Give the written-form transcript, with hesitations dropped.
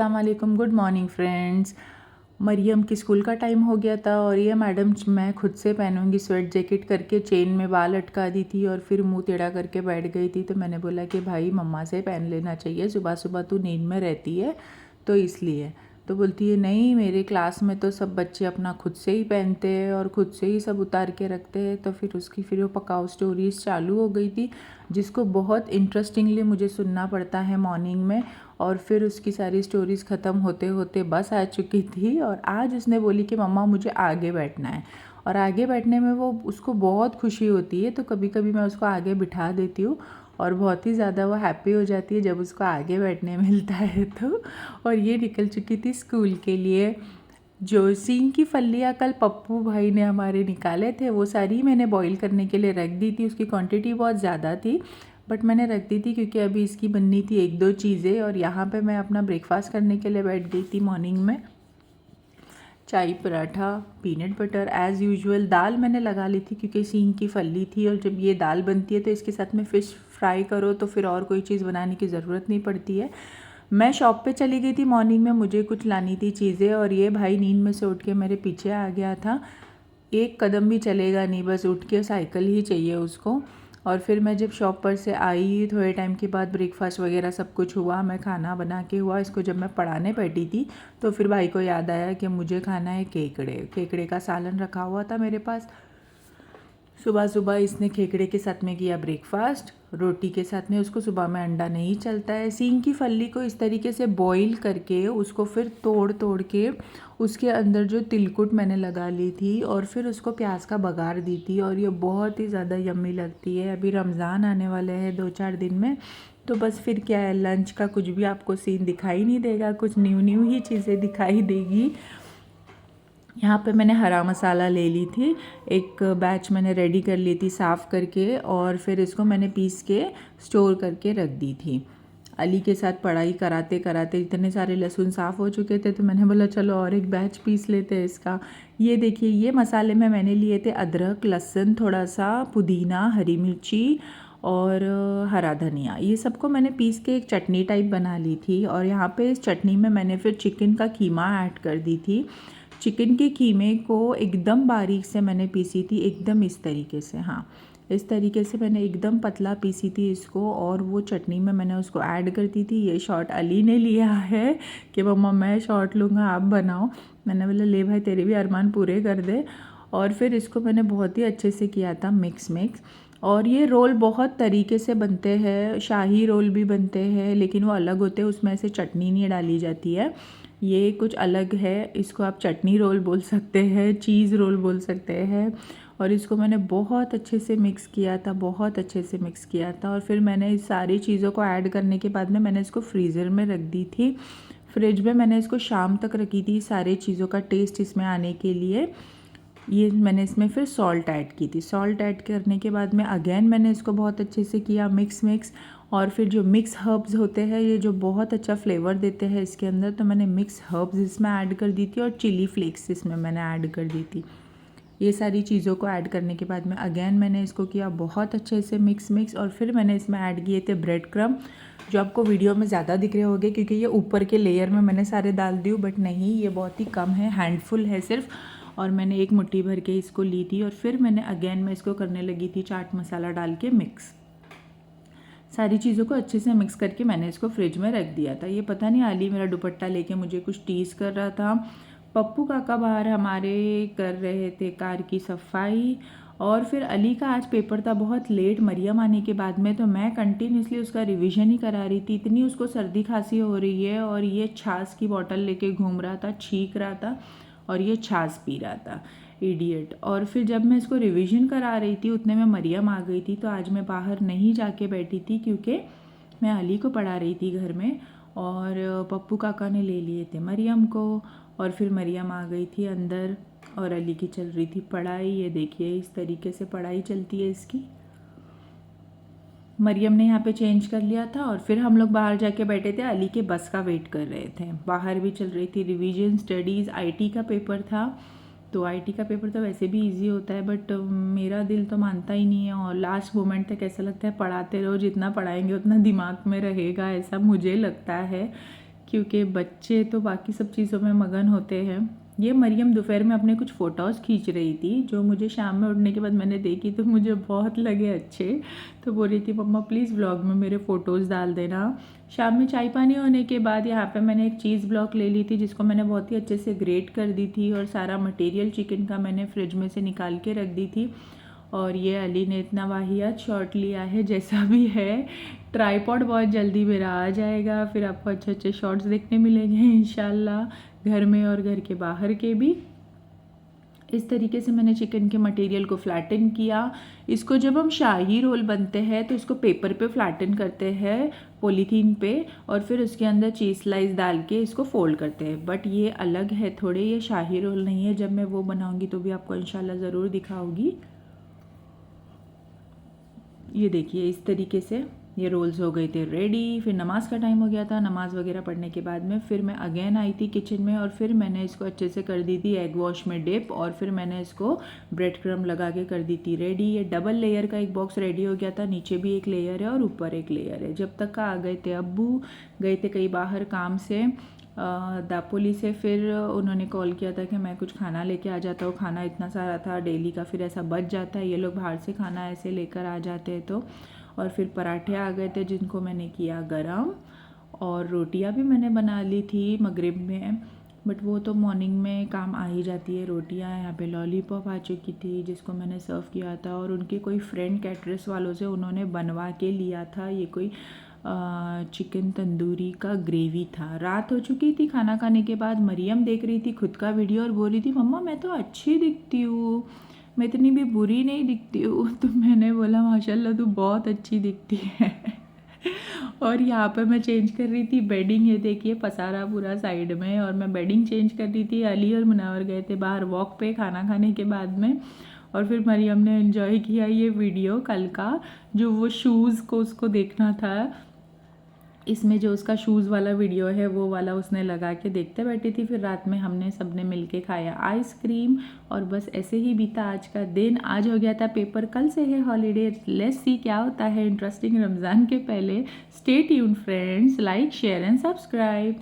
अस्सलाम वालेकुम, good morning friends. Maryam की स्कूल का टाइम हो गया था और ये मैडम मैं खुद से पहनूंगी स्वेट जैकेट करके चेन में बाल अटका दी थी और फिर मुंह टेढ़ा करके बैठ गई थी। तो मैंने बोला कि भाई मम्मा से पहन लेना चाहिए, सुबह सुबह तू नींद में रहती है तो इसलिए। तो बोलती है नहीं, मेरे क्लास में तो सब बच्चे अपना खुद से ही पहनते हैं और खुद से ही सब उतार के रखते हैं। तो फिर वो पकाओ स्टोरीज़ चालू हो गई थी, जिसको बहुत इंटरेस्टिंगली मुझे सुनना पड़ता है मॉर्निंग में। और फिर उसकी सारी स्टोरीज़ ख़त्म होते होते बस आ चुकी थी और आज उसने बोली कि मम्मा मुझे आगे बैठना है। और आगे बैठने में वो उसको बहुत खुशी होती है, तो कभी कभी मैं उसको आगे बिठा देती हूँ और बहुत ही ज़्यादा वो हैप्पी हो जाती है जब उसको आगे बैठने मिलता है तो। और ये निकल चुकी थी स्कूल के लिए। जो सींग की फलियाँ कल पप्पू भाई ने हमारे निकाले थे, वो सारी मैंने बॉईल करने के लिए रख दी थी। उसकी क्वांटिटी बहुत ज़्यादा थी बट मैंने रख दी थी क्योंकि अभी इसकी बननी थी एक दो चीज़ें। और यहाँ पे मैं अपना ब्रेकफास्ट करने के लिए बैठ गई थी मॉर्निंग में। चाय पराठा, पीनट बटर एज़ यूजुअल। दाल मैंने लगा ली थी क्योंकि सींग की फली थी और जब ये दाल बनती है तो इसके साथ में फ़िश फ्राई करो तो फिर और कोई चीज़ बनाने की ज़रूरत नहीं पड़ती है। मैं शॉप पे चली गई थी मॉर्निंग में, मुझे कुछ लानी थी चीज़ें और ये भाई नींद में से उठ के मेरे पीछे आ गया था। एक कदम भी चलेगा नहीं, बस उठ के साइकिल ही चाहिए उसको। और फिर मैं जब शॉप पर से आई थोड़े टाइम के बाद ब्रेकफास्ट वगैरह सब कुछ हुआ, मैं खाना बना के हुआ इसको जब मैं पढ़ाने बैठी थी तो फिर भाई को याद आया कि मुझे खाना है केकड़े। केकड़े का सालन रखा हुआ था मेरे पास। सुबह सुबह इसने खेकड़े के साथ में किया ब्रेकफास्ट, रोटी के साथ में। उसको सुबह में अंडा नहीं चलता है। सींग की फली को इस तरीके से बॉईल करके उसको फिर तोड़ तोड़ के उसके अंदर जो तिलकुट मैंने लगा ली थी और फिर उसको प्याज का बघार दी थी और ये बहुत ही ज़्यादा यम्मी लगती है। अभी रमज़ान आने वाले हैं 2-4 दिन में, तो बस फिर क्या है, लंच का कुछ भी आपको सीन दिखाई नहीं देगा, कुछ न्यू न्यू ही चीज़ें दिखाई देगी। यहाँ पे मैंने हरा मसाला ले ली थी, एक बैच मैंने रेडी कर ली थी साफ़ करके और फिर इसको मैंने पीस के स्टोर करके रख दी थी। अली के साथ पढ़ाई कराते कराते इतने सारे लहसुन साफ़ हो चुके थे तो मैंने बोला चलो और एक बैच पीस लेते हैं इसका। ये देखिए, ये मसाले में मैंने लिए थे अदरक, लहसुन, थोड़ा सा पुदीना, हरी मिर्ची और हरा धनिया। ये सबको मैंने पीस के एक चटनी टाइप बना ली थी और यहाँ पे इस चटनी में मैंने फिर चिकन का कीमा ऐड कर दी थी। चिकन के कीमे को एकदम बारीक से मैंने पीसी थी, एकदम इस तरीके से, हाँ इस तरीके से मैंने एकदम पतला पीसी थी इसको और वो चटनी में मैंने उसको ऐड कर दी थी। ये शॉट अली ने लिया है कि मम्मा मैं शॉट लूँगा, आप बनाओ। मैंने बोला ले भाई, तेरे भी अरमान पूरे कर दे। और फिर इसको मैंने बहुत ही अच्छे से किया था मिक्स। और ये रोल बहुत तरीके से बनते हैं, शाही रोल भी बनते हैं लेकिन वो अलग होते हैं, उसमें ऐसे चटनी नहीं डाली जाती है। ये कुछ अलग है, इसको आप चटनी रोल बोल सकते हैं, चीज़ रोल बोल सकते हैं। और इसको मैंने बहुत अच्छे से मिक्स किया था, बहुत अच्छे से मिक्स किया था। और फिर मैंने इस सारी चीज़ों को ऐड करने के बाद में मैंने इसको फ्रीज़र में रख दी थी। फ्रिज में मैंने इसको शाम तक रखी थी सारी चीज़ों का टेस्ट इसमें आने के लिए। ये मैंने इसमें फिर सॉल्ट ऐड की थी। सॉल्ट ऐड करने के बाद में अगेन मैंने इसको बहुत अच्छे से किया मिक्स। और फिर जो मिक्स हर्ब्स होते हैं ये जो बहुत अच्छा फ्लेवर देते हैं इसके अंदर, तो मैंने मिक्स हर्ब्स इसमें ऐड कर दी थी और चिली फ्लेक्स इसमें मैंने ऐड कर दी थी। ये सारी चीज़ों को ऐड करने के बाद में अगेन मैंने इसको किया बहुत अच्छे से मिक्स। और फिर मैंने इसमें ऐड किए थे ब्रेड क्रम्ब, जो आपको वीडियो में ज़्यादा दिख रहे होंगे क्योंकि ये ऊपर के लेयर में मैंने सारे डाल दी हूँ, बट नहीं, ये बहुत ही कम है, हैंडफुल है सिर्फ। और मैंने एक मुट्ठी भर के इसको ली थी और फिर मैंने अगेन मैं इसको करने लगी थी चाट मसाला डाल के मिक्स। सारी चीज़ों को अच्छे से मिक्स करके मैंने इसको फ्रिज में रख दिया था। ये पता नहीं अली मेरा दुपट्टा लेके मुझे कुछ टीज़ कर रहा था। पप्पू काका बाहर हमारे कर रहे थे कार की सफाई। और फिर अली का आज पेपर था बहुत लेट मरियम आने के बाद में, तो मैं कंटिन्यूसली उसका रिवीजन ही करा रही थी। इतनी उसको सर्दी खांसी हो रही है और ये छाछ की बोतल लेके घूम रहा था, छींक रहा था और ये छाछ पी रहा था, इडियट। और फिर जब मैं इसको रिवीजन करा रही थी उतने में मरियम आ गई थी, तो आज मैं बाहर नहीं जाके बैठी थी क्योंकि मैं अली को पढ़ा रही थी घर में और पप्पू काका ने ले लिए थे मरियम को। और फिर मरियम आ गई थी अंदर और अली की चल रही थी पढ़ाई। ये देखिए इस तरीके से पढ़ाई चलती है इसकी। मरियम ने यहाँ पे चेंज कर लिया था और फिर हम लोग बाहर जाके बैठे थे, अली के बस का वेट कर रहे थे। बाहर भी चल रही थी रिवीजन स्टडीज़। आईटी का पेपर था, तो आईटी का पेपर तो वैसे भी इजी होता है बट मेरा दिल तो मानता ही नहीं है और लास्ट मोमेंट तक ऐसा लगता है पढ़ाते रहो, जितना पढ़ाएंगे उतना दिमाग में रहेगा, ऐसा मुझे लगता है। क्योंकि बच्चे तो बाकी सब चीज़ों में मगन होते हैं। ये मरियम दोपहर में अपने कुछ फ़ोटोज़ खींच रही थी, जो मुझे शाम में उठने के बाद मैंने देखी तो मुझे बहुत लगे अच्छे। तो बोल रही थी मम्मा प्लीज़ व्लॉग में मेरे फ़ोटोज़ डाल देना। शाम में चाय पानी होने के बाद यहाँ पे मैंने एक चीज़ ब्लॉक ले ली थी, जिसको मैंने बहुत ही अच्छे से ग्रेट कर दी थी, और सारा मटेरियल चिकन का मैंने फ्रिज में से निकाल के रख दी थी। और ये अली ने इतना वाहियात शॉट लिया है, जैसा भी है ट्राईपॉड बहुत जल्दी मेरा आ जाएगा, फिर आपको अच्छे अच्छे शॉट्स देखने मिलेंगे इंशाल्लाह, घर में और घर के बाहर के भी। इस तरीके से मैंने चिकन के मटेरियल को फ्लैटन किया। इसको जब हम शाही रोल बनते हैं तो इसको पेपर पे फ्लैटन करते हैं, पॉलीथीन पे, और फिर उसके अंदर चीज़ स्लाइस डाल के इसको फोल्ड करते हैं। बट ये अलग है थोड़े, ये शाही रोल नहीं है। जब मैं वो बनाऊंगी तो भी आपको इंशाल्लाह ज़रूर दिखाऊंगी। ये देखिए इस तरीके से ये रोल्स हो गए थे रेडी। फिर नमाज़ का टाइम हो गया था। नमाज़ वगैरह पढ़ने के बाद में फिर मैं अगेन आई थी किचन में, और फिर मैंने इसको अच्छे से कर दी थी एग वॉश में डिप, और फिर मैंने इसको ब्रेड क्रम्ब लगा के कर दी थी रेडी। ये डबल लेयर का एक बॉक्स रेडी हो गया था, नीचे भी एक लेयर है और ऊपर एक लेयर है। जब तक का आ गए थे अब्बू, गए थे कहीं बाहर काम से दापोली से, फिर उन्होंने कॉल किया था कि मैं कुछ खाना लेके आ जाता हूँ। खाना इतना सारा था डेली का, फिर ऐसा बच जाता है, ये लोग बाहर से खाना ऐसे लेकर आ जाते हैं तो। और फिर पराठे आ गए थे जिनको मैंने किया गरम, और रोटियां भी मैंने बना ली थी मगरिब में, बट वो तो मॉर्निंग में काम आ ही जाती है रोटियां। यहाँ पे लॉलीपॉप आ चुकी थी जिसको मैंने सर्व किया था, और उनके कोई फ्रेंड कैटरस वालों से उन्होंने बनवा के लिया था। ये कोई चिकन तंदूरी का ग्रेवी था। रात हो चुकी थी खाना खाने के बाद। मरियम देख रही थी खुद का वीडियो और बोल रही थी मम्मा मैं तो अच्छी दिखती हूँ, मैं इतनी भी बुरी नहीं दिखती हूँ। तो मैंने बोला माशाल्लाह तू बहुत अच्छी दिखती है। और यहाँ पे मैं चेंज कर रही थी बेडिंग। ये देखिए पसारा पूरा साइड में, और मैं बेडिंग चेंज कर रही थी। अली और मुनावर गए थे बाहर वॉक पे खाना खाने के बाद में, और फिर मरियम ने एंजॉय किया ये वीडियो कल का, जो वो शूज़ को उसको देखना था। इसमें जो उसका शूज़ वाला वीडियो है वो वाला उसने लगा के देखते बैठी थी। फिर रात में हमने सबने मिलके खाया आइसक्रीम, और बस ऐसे ही बीता आज का दिन। आज हो गया था पेपर, कल से है हॉलीडे। लेट्स सी क्या होता है इंटरेस्टिंग रमज़ान के पहले। Stay tuned friends, like share and subscribe.